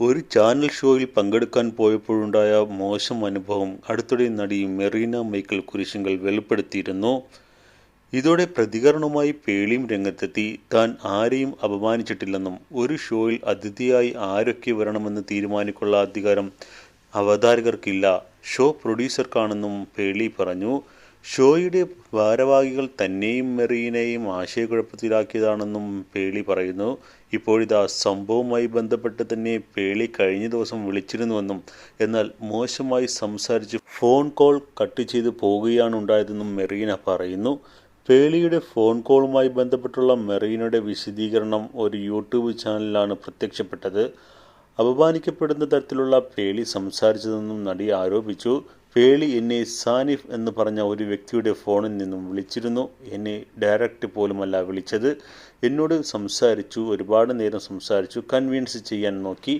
ഒരു ചാനൽ ഷോയിൽ പങ്കെടുക്കാൻ പോയപ്പോഴുണ്ടായ മോശം അനുഭവം അടുത്തിടെ നടി മെറീന മൈക്കൽ കുരിശിങ്കൽ വെളിപ്പെടുത്തിയിരുന്നു. ഇതോടെ പ്രതികരണവുമായി പേളിയും രംഗത്തെത്തി. താൻ ആരെയും അപമാനിച്ചിട്ടില്ലെന്നും ഒരു ഷോയിൽ അതിഥിയായി ആരൊക്കെ വരണമെന്ന് തീരുമാനിക്കാനുള്ള അധികാരം അവതാരകർക്കില്ല, ഷോ പ്രൊഡ്യൂസർക്കാണെന്നും പേളി പറഞ്ഞു. ഷോയുടെ ഭാരവാഹികൾ തന്നെയും മെറീനയെയും ആശയക്കുഴപ്പത്തിലാക്കിയതാണെന്നും പേളി പറയുന്നു. ഇപ്പോഴിതാ സംഭവവുമായി ബന്ധപ്പെട്ട് തന്നെ പേളി കഴിഞ്ഞ ദിവസം വിളിച്ചിരുന്നുവെന്നും എന്നാൽ മോശമായി സംസാരിച്ച് ഫോൺ കോൾ കട്ട് ചെയ്ത് പോകുകയാണ് ഉണ്ടായതെന്നും മെറീന പറയുന്നു. പേളിയുടെ ഫോൺ കോളുമായി ബന്ധപ്പെട്ടുള്ള മെറീനയുടെ വിശദീകരണം ഒരു യൂട്യൂബ് ചാനലിലാണ് പ്രത്യക്ഷപ്പെട്ടത്. അപമാനിക്കപ്പെടുന്ന തരത്തിലുള്ള പേളി സംസാരിച്ചതെന്നും നടി ആരോപിച്ചു. പേളി എന്നെ സാനിഫ് എന്ന് പറഞ്ഞ ഒരു വ്യക്തിയുടെ ഫോണിൽ നിന്നും വിളിച്ചിരുന്നു. എന്നെ ഡയറക്റ്റ് പോലുമല്ല വിളിച്ചത്. എന്നോട് സംസാരിച്ചു, ഒരുപാട് നേരം സംസാരിച്ചു, കൺവിൻസ് ചെയ്യാൻ നോക്കി.